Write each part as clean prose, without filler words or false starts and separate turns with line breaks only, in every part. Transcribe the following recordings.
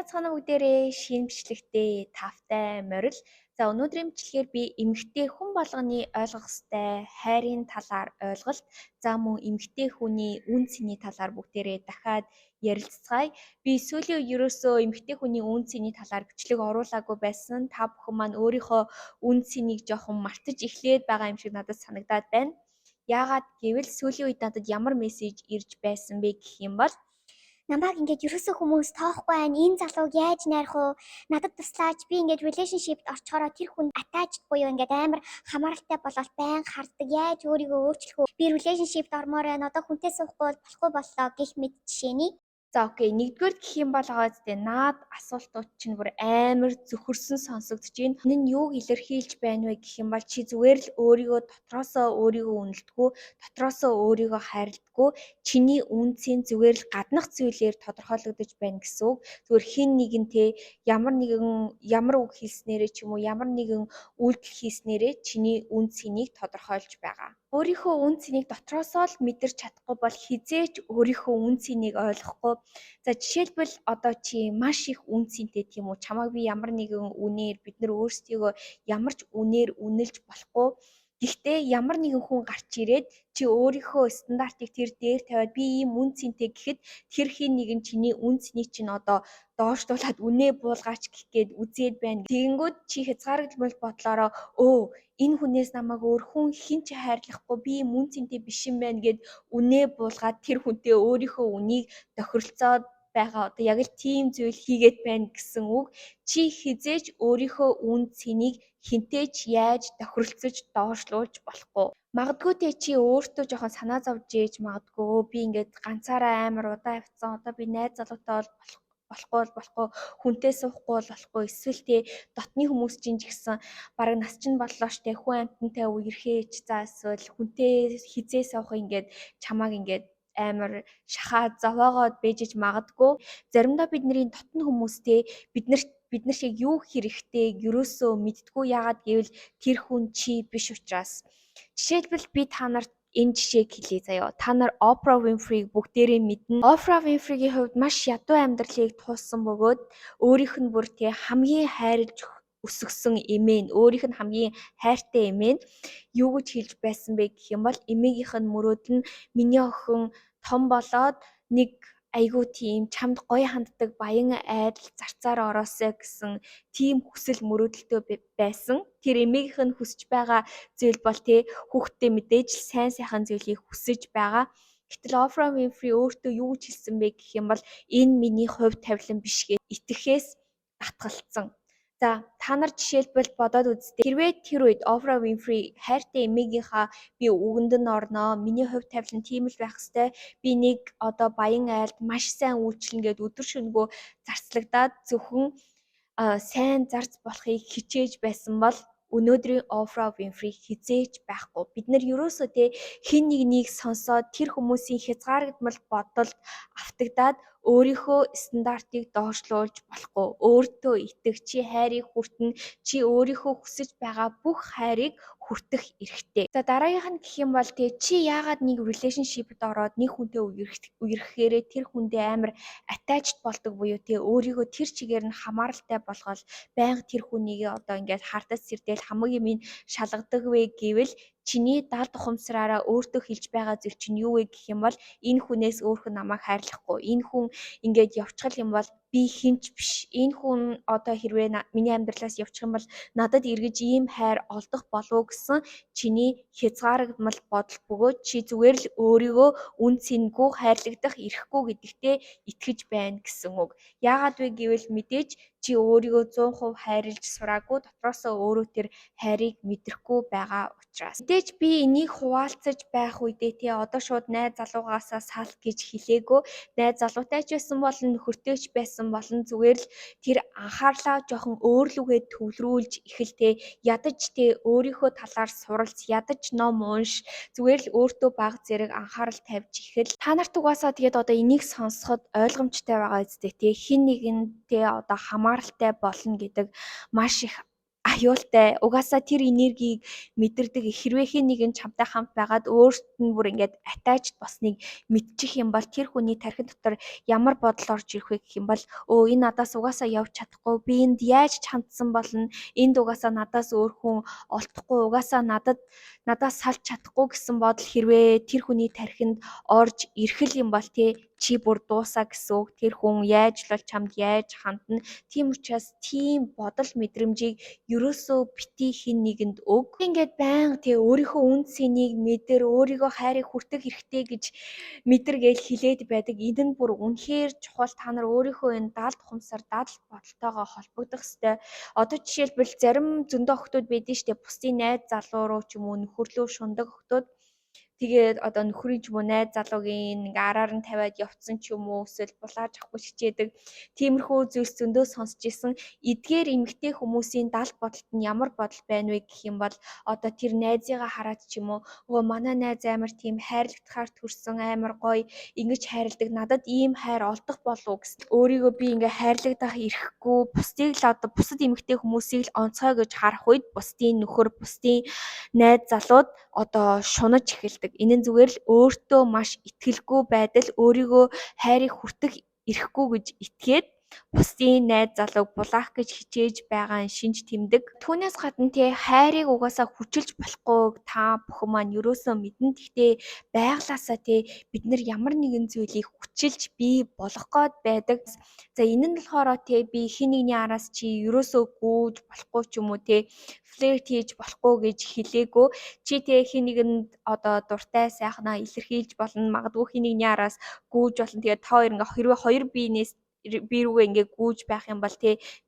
цаана бүгдээрээ шинэ бичлэгтээ тавтай морил. За өнөөдрийн бичлэгээр би эмэгтэй хүн болгоны ойлгох ёстой хайрын талаар ойлголт, за мөн эмэгтэй хүний үн цэний талаар бүгдээрээ дахиад ярилцгаая. Би сүүлийн үед ерөөсөө эмэгтэй хүний үн цэний талаар бичлэг оруулаагүй байсан. Та бүхэн маань өөрийнхөө үн цэнийг жоохон мартаж эхлээд байгаа юм шиг надад санагдаад байна. Яагаад гэвэл сүүлийн үед надад ямар мессеж ирж байсан бэ гэх юм бол
Намайг ингээд ерөөсөө хүмүүс тоохгүй байна. Энэ залууг яаж найрах вэ? Надад туслаач. Би ингээд relationship-д орчхороо тэр хүнд attached буюу ингээд амар хамааралтай болоод байнга харддаг. Яаж өөрийгөө өөрчлөх вэ? Би relationship-д ормоор байна. Одоо хүнтэй суухгүй бол болохгүй боллоо гэх мэт жишээний.
За окей. Нэгдүгээр гэх юм бол гоцтой наад асуултууд чинь бүр амар зөвхөрсөн сонсогдож байна. Энэ нь юуг илэрхийлж байна вэ гэх юм бол чи зүгээр л өөрийгөө дотроосоо өөрийгөө үнэлдэггүй, дотроосоо өөрийгөө хайрладаггүй. Чиний үнцийн зүгээр л гаднах зүйлээр тодорхойлогдож байна гэсэн үг. Зүгээр хин нэгэнтэй ямар үг хэлснээрээ ч юм уу ямар нэгэн үйлдэл хийснээрээ чиний үн цэнийг тодорхойлж байгаа. Өөрийнхөө үн цэнийг дотроосоо л мэдэрч чадахгүй бол хизээч өөрийнхөө үн цэнийг ойлгохгүй. За жишээлбэл одоо чи маш их үн цэнтэй тийм үү? Чамайг би ямар нэгэн үнээр бид нар өөрсдийгөө ямар ч үнээр үнэлж болохгүй. Гэхдээ ямар нэгэн хүн гарч ирээд чи өөрийнхөө стандартыг тэр дээр тавиад би ийм үн цэнтэй гэхэд тэр хин нэгэн чиний үн цэнийг чинь одоо доошлуулад үнээ буулгаач гэх гээд үзээд байна. Тэгэнгүүт чи хязгаарлалт бодлороо энэ хүнээс намайг өөр хүн хэн ч хайрлахгүй би ийм үн цэнтэй биш юм байна гэд үнээ буулгаад тэр хүнтэй өөрийнхөө үнийг тохиролцоод байгаа. Одоо яг л тийм зүйл хийгээд байна гэсэн үг. Чи хизээч өөрийнхөө үн цэнийг хинтэй ч яаж тохиролцож доошлуулж болохгүй. Магадгүй те чи өөртөө жоохон санаа зовж ээж магадгүй би ингээд ганцаараа амар удаа явцсан. Одоо би найз залуутай болохгүй хүнтэй суухгүй болохгүй эсвэл те дотны хүмүүс чинь ч гэсэн бараг нас чинь боллоо штэ хүн амтантай үерхээч за эсвэл хүнтэй хизээ суух ингээд чамааг ингээд амар шахаад зовоогоод бэжэж магадгүй. Заримдаа бидний дотн хүмүүстэй бид нар шиг юу хэрэгтэй ерөөсөө мэддэггүй яагаад гэвэл тэр хүн чи биш учраас. Жишээлбэл би та нарт энэ жишээг хэлье заяа. Та нар Oprah Winfrey-г бүгдээрээ мэднэ. Oprah Winfrey-гийн хувьд маш ядуу амьдралыг туулсан бөгөөд өөрийнх нь бүр тий хамгийн хайрлж өсгсөн эмээ нь өөрийнх нь хамгийн хайртай эмээ нь юу гэж хэлж байсан бэ гэх юм бол эмээгийнх нь мөрөөд нь миний охин том болоод нэг айгуу тийм чамд гоё ханддаг баян айдал зарцаар ороосой гэсэн тийм хүсэл мөрөөдөлтөө байсан. Тэр эмээгийнх нь хүсэж байгаа зүйл бол тий хүүхдтэй мэдээж л сайн сайхан зүйлийг хүсэж байгаа. Гэтэл Oprah Winfrey өөртөө юу гэж хэлсэн бэ гэх юм бол энэ миний хувь тавилан биш гэж итгэхээс татгалцсан. За та нар жишээлбэл бодоод үзтээ. Хэрвээ тэр үед Oprah Winfrey хайртай эмээгийнхаа би үгэнд нь орноо. Миний хувь тавилан тийм л байх хэвээр. Би нэг одоо баян айлд маш сайн үйлчлэн гээд өдөр шөнөгүй зарцлагдаад зөвхөн сайн зарц болохыг хичээж байсан бол өнөөдрийн Oprah Winfrey хизээж байхгүй. Бид нар ерөөсөө те хэн нэгнийг сонсоод тэр хүмүүсийн хязгаарлалт бодолд автагдаад өөрийнхөө стандартыг доошлуулж болохгүй. Өөртөө итэх, чи хайрыг хүртэнэ, чи өөрийнхөө хүсэж байгаа бүх хайрыг хүртэх эрхтэй. За дараагийнх нь гэх юм бол те чи яагаад нэг relationship-д ороод нэг хүнтэй үерхэхээрээ тэр хүндээ амар attached болдог буюу те өөрийгөө тэр чигээр нь хамааралтай болгоод байнга тэр хүнийг одоо ингээд хардаж сэрдээл хамаг юм шалгадаг вэ гэвэл чиний далд ухамсараараа өөртөө хэлж байгаа зүйл чинь юу вэ гэх юм бол энэ хүнээс өөр хүн намайг хайрлахгүй. Энэ хүн ингээд явчихал юм бол би хинч биш. Энэ хүн одоо хэрвээ миний амьдралаас явчих юм бол надад эргэж ийм хайр олдох болов гэсэн чиний хязгааргамал бодол бөгөөд чи зүгээр л өөрийгөө үн цэнгүй хайрлагдах эрхгүй гэдэгтээ итгэж байна гэсэн үг. Яагаад вэ гэвэл мэдээж чи өөрийгөө 100% хайрлаж сураагүй дотроосоо өөрөө тэр хайрыг мэдрэхгүй байгаа учраас. Мэдээж би энийг хуваалцаж байх үедээ тий одоо шууд найз залуугаасаа сал гэж хэлээгөө. Найз залуутай ч байсан болон нөхөртэй ч байсан болон зүгээр л тэр анхаарлаа жоохон өөрлөгөө төвлөрүүлж эхэлтэй ядаж тий өөрийнхөө талаар суралц ядаж ном унш зүгээр л өөртөө баг зэрэг анхаарал тавьж ихэл та нарт угаасаа тэгээд одоо энийг сонсоход ойлгомжтой байгаа үстэй тий хин нэгэнтэй одоо хамааралтай болно гэдэг маш их аюултай. Угаасаа тэр энергийг мэдэрдэг хэрвээ хэн нэгэн чамтай хамт байгаад өөрт нь бүр ингээд attached болсныг мэдчих юм бол тэр хүний тархин дотор ямар бодол орж ирэх вэ гэх юм бол энэ надаас угаасаа явж чадахгүй. Би энд яаж хандсан болно? Энд угаасаа надаас өөр хүн олдохгүй. Угаасаа надаас салж чадахгүй гэсэн бодол хэрвээ тэр хүний тархинд орж ирэх юм бол чи бүр дуусаа гэсэн үг. Тэр хүн яаж л чамд яаж хандна. Тийм учраас тийм бодол мэдрэмжийг ерөөсөө бити хэн нэгэнд өг. Ингээд байнга өөрийнхөө үн цэнийг мэдэр, өөрийгөө хайрыг хүртэх хэрэгтэй гэж мэдэр гэж хэлээд байдаг. Энэ нь бүр үнэхээр чухал. Та нар өөрийнхөө энэ даалт ухамсар, даалт бодолтойгоо холбогдох ёстой. Одоо жишээлбэл зарим зөндөө охтууд байдэн штэ, бусдын найз залуу руу ч юм уу нөхөрлөө шундаг охтууд. Тэгээд одоо нөхрийн ч юм уу найз залуугийн ингээ араар нь тавиад явцсан ч юм уу, эсвэл булааж авахгүй хичээдэг. Тиймэрхүү зүйлс зөндөө сонсч исэн. Эдгээр эмэгтэй хүмүүсийн даалт бодолд нь ямар бодол байна вэ гэх юм бол одоо тэр найзыгаа хараад ч юм уу манай найз амар тийм хайрлагтахаар төрсөн, амар гоё ингэж хайрладаг, надад ийм хайр олдох болов гэсэн. Өөрийгөө би ингээ хайрлагдах ирэхгүй, бусдыг л одоо бусад эмэгтэй хүмүүсийг л онцгой гэж харах үед бусдын нөхөр, бусдын найз залууд одоо шунаж эхэлдэг. Энэ нь зүгээр л өөртөө маш итгэлгүй байдал, өөрийгөө хайрыг хүртэх ирэхгүй гэж итгээд бусдын найз залууг булаах гэж хичээж байгаа нь шинж тэмдэг. Түүнээс гадна хайрыг угаасаа хүчилж болохгүй та бүхэн маань ерөөсөө мэднэ. Гэхдээ байглаасаа бид нар ямар нэгэн зүйлийг хүчилж бий болгох гээд байдаг. За энэ нь болохоор би хин нэгний араас чи ерөөсөө гүйж болохгүй ч юм уу флирт хийж болохгүй гэж хэлээгүй. Чи хин нэгэнд одоо дуртай сайхнаа илэрхийлж болно. Магадгүй хин нэгний араас гүйж болно. Тэгээд та хоёр ингээ хэрвээ хоёр би рүүгээ ингээ гүйж байх юм бол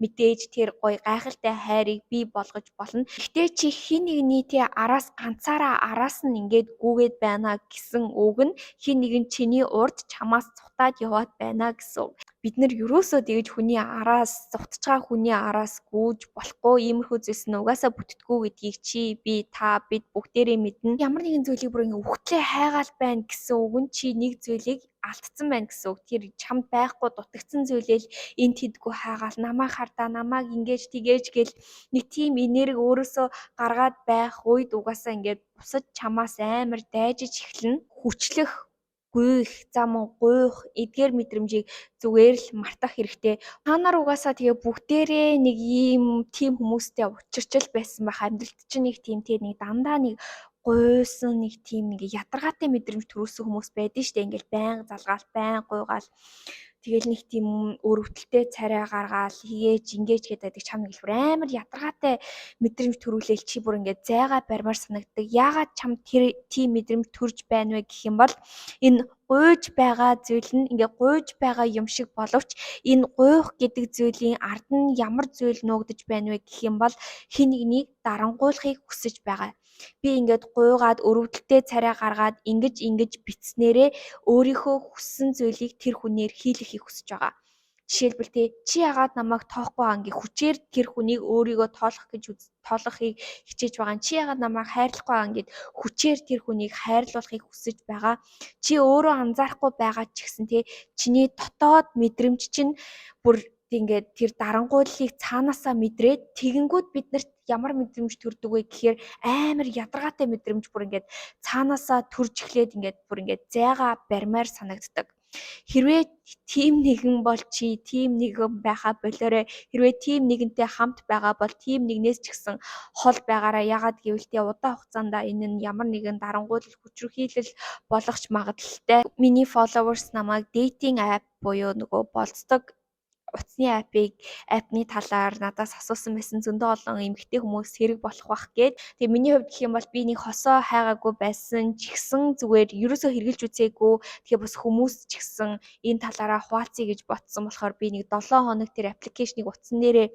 мэдээж тэр гоё гайхалтай хайрыг бий болгож болно. Гэхдээ чи хин нэгний араас ганцаараа араас нь ингээд гүйгээд байна гэсэн үг нь хин нэгэн чиний урд чамаас цутаад яваад байна гэсэн үг. Бид нар ерөөсөө тэгж хүний араас цутж байгаа хүний араас гүйж болохгүй. Иймэрхүү зүйлс нь угаасаа бүтдэггүй гэдгийг чи би та бид бүгдээрээ мэднэ. Ямар нэгэн зүйлийг бүр ингээ үхтлээ хайгаал байна гэсэн үг нь чи нэг зүйлийг алдсан байна гэсэн үг. Тэр чамд байхгүй дутагдсан зүйлээ л энэ тэдгүй хайгаал намайг хардаа, намайг ингэж тэгэж гэл нэг тийм энерги өөрөөсөө гаргаад байх үед угаасаа ингээд бусад чамаас амар дайжиж эхэлнэ. Хүчлэх гуйх, гуйх эдгээр мэдрэмжийг зүгээр л мартах хэрэгтэй. Та нар угаасаа бүгдээрээ нэг тийм хүмүүстэй учирчил байсан байх. Амьдралд чинь нэг тийм нэг дандаа нэг гуйсан нэг тийм нэг ядаргаатай мэдрэмж төрүүлсэн хүмүүс байдэн штэ. Ингээл байн залгаал, байн гуйгаал. Тэгэл нэг тийм өрөвдөлтэй царай гаргаал хийгээч ингэж гэдэг чам нэг амар ядаргаатай мэдрэмж төрүүлээл чи бүр ингээд зайгаа барьмаар санагддаг. Яагаад чам тэр тийм мэдрэмж төрж байна вэ гэх юм бол энэ гуйж байгаа зүйл нь ингээ гуйж байгаа юм шиг боловч энэ гуйх гэдэг зүйлийн ард нь ямар зүйл нуугдаж байна вэ гэх юм бол хин нэгнийг дарангуулахыг хүсэж байгаа. Би ингээд гуйгаад өрөвдөлтэй царай гаргаад ингэж битснээрээ өөрийнхөө хүссэн зүйлийг тэр хүнээр хийлгэхийг хүсэж байгаа. Жишээлбэл чи яагаад намайг тоохгүй байгаа ингээ хүчээр тэр хүнийг өөрийгөө тоолохыг хичээж байгаа. Чи яагаад намайг хайрлахгүй байгаа ингээд хүчээр тэр хүнийг хайрлуулахыг хүсэж байгаа. Чи өөрөө анзаарахгүй байгаа ч гэсэн чиний дотоод мэдрэмж чинь бүр ингээд тэр дарангууллыг цаанаасаа мэдрээд тэгэнгүүт биднэрт ямар мэдрэмж төрдөг вэ гэхээр амар ядаргаатай мэдрэмж бүр ингээд цаанаасаа төрж эхлээд ингээд бүр ингээд зайгаа барьмаар санагддаг. Хэрвээ тийм нэгэн бол чи тийм нэгэн байхаа болоорой. Хэрвээ тийм нэгэнтэй хамт байгаа бол тийм нэгнээс ч гэсэн хол байгаараа. Ягаад гэвэл удаан хугацаанд энэ нь ямар нэгэн дарангуйлал хүчрхийлэл болгох магадлалтай. Миний followers намайг dating app буюу нөгөө болцдог утасны апны талаар надаас асуусан байсан зөндөө олон эмэгтэй хүмүүс хэрэг болох бах гээд. Тэгээ миний хувьд гэх юм бол би нэг хосоо хайгаагүй байсан ч гэсэн зүгээр ерөөсөө хэрглэж үзээгүй. Тэгээ бас хүмүүс ч гэсэн энэ талаараа хуваалцъя гэж ботсон болохоор би нэг 7 хоног тэр аппликейшнийг утсан дээрээ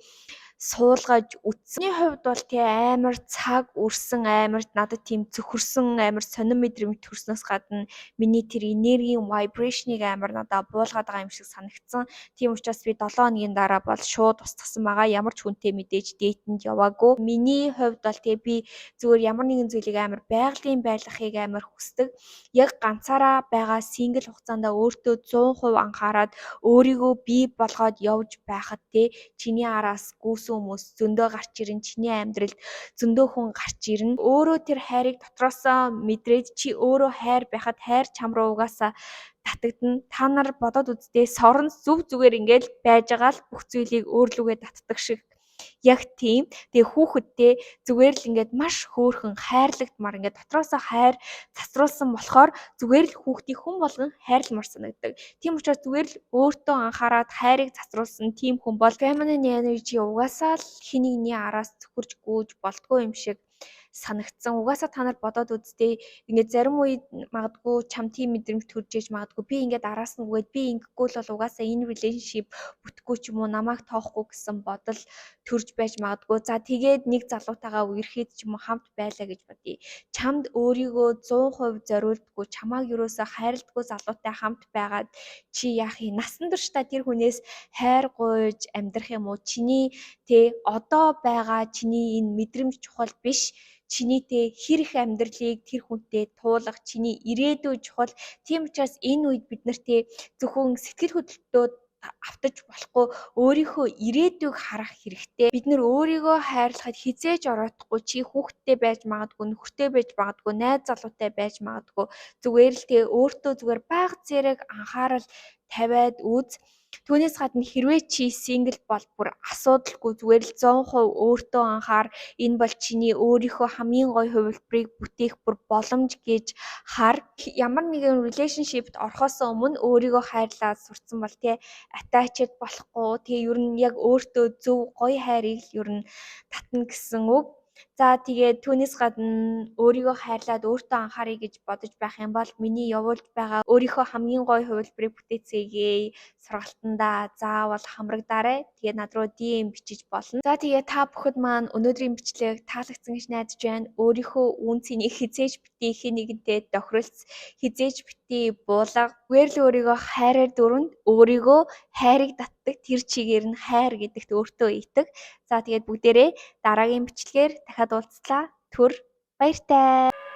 суулгаж үтсэний хувьд бол амар цаг өрсөн, амар надад тийм зөвхөрсөн, амар сонир мэдрэмж төрснөөс гадна миний тэр энергийн vibrationыг амар надад буулгаад байгаа юм шиг санагдсан. Тийм учраас би 7 хоногийн дараа бол шууд устгасан байгаа. Ямар ч хүнтэй мэдээж дээтэнд яваагүй. Миний хувьд бол тэгээ би зүгээр ямар нэгэн зүйлийг амар байгалийн байлгахыг амар хүсдэг. Яг ганцаараа байгаа сингл хугацаанд өөртөө 100% анхаарад өөрийгөө бий болгоод явж байхад те чиний араас гүйсэн хүмүүс зөндөө гарч ирэн, чиний амьдралд зөндөө хүн гарч ирнэ. Өөрөө тэр хайрыг дотроосоо мэдрээд чи өөрөө хайр байхад хайр чам руу угаасаа татагдана. Та нар бодоод үзтээ сорон зүг зүгээр ингээл байж байгаа л бүх зүйлийг өөрлөгөө татдаг шиг. Яг тийм. Тэгээ хүүхэдтэй зүгээр л ингээд маш хөөрхөн хайрлагдмаар ингээд дотроосоо хайр засруулсан болохоор зүгээр л хүүхдийг хүн болгон хайрламар санагддаг. Тийм учраас зүгээр л өөртөө анхаарад хайрыг засруулсан тийм хүн бол feminine energy угаасаа л хин нэгний араас зөвхөрж гүйж болтгоо юм шиг санагдсан. Угаасаа та нар бодоод үзтээ ингээд зарим үед магадгүй чам тийм мэдрэмж төрж иж магадгүй би ингээд араас нь үгээд би ингэхгүй л бол угаасаа энэ relationship бүтэхгүй ч юм уу намайг тоохгүй гэсэн бодол төрж байж магадгүй. За тэгээд нэг залуутайгаа үерхэд ч юм уу хамт байлаа гэж бодъё. Чамд өөрийгөө 100% зориулдаггүй, чамааг юусоо хайрладаггүй залуутай хамт байгаад чи яах юм? Насан турш та тэр хүнээс хайр гуйж амьдрах юм уу? Чиний одоо байгаа чиний энэ мэдрэмж чухал биш. Чиний хэр их амьдралыг тэр хүнтэй туулах, чиний ирээдүй чухал. Тийм учраас энэ үед бид нар зөвхөн сэтгэл хөдлөлтөө автаж болохгүй өөрийнхөө ирээдүйг харах хэрэгтэй. Бид нар өөрийгөө хайрлахад хизээж ороодохгүй чи хүүхэдтэй байж магадгүй, нөхөртэй байж магадгүй, найз залуутай байж магадгүй. Зүгээр л өөртөө зүгээр бага зэрэг анхаарал тавиад үз. Түүнээс гадна хэрвээ чи сингл бол бүр асуудалгүй зүгээр л 100% өөртөө анхаар. Энэ бол чиний өөрийнхөө хамгийн гоё хувилбарыг бүтээх бүр боломж гэж хар. Ямар нэгэн relationship-д орохоос өмнө өөрийгөө хайрлаад сурцсан бол attached болохгүй. Тэгээ ер нь яг өөртөө зөв гоё хайрыг л ер нь татна гэсэн үг. За тэгээд түүнээс гадна өөрийгөө хайрлаад өөртөө анхаарай гэж бодож байх юм бол миний явуулж байгаа өөрийнхөө хамгийн гоё хувилбарыг бүтээцгээе. Сургалтандаа заавал хамрагдаарай. Тэгээд над руу DM бичиж болно. За тэгээд та бүхэд маань өнөөдрийн бичлэг таалагдсан гэж найдаж байна. Өөрийнхөө үн цэнийг хизээж битгий хэн нэгэнтэй тохиролц, хизээж битгий буулга. Зүгээр л өөрийгөө хайраар дөрөнд өөрийгөө хайрыг татдаг тэр чигээр нь хайр гэдэгт өөртөө итэг. За тэгээд бүгдээрээ дараагийн бичлэгээр дахиад уулзлаа. Түр баяртай.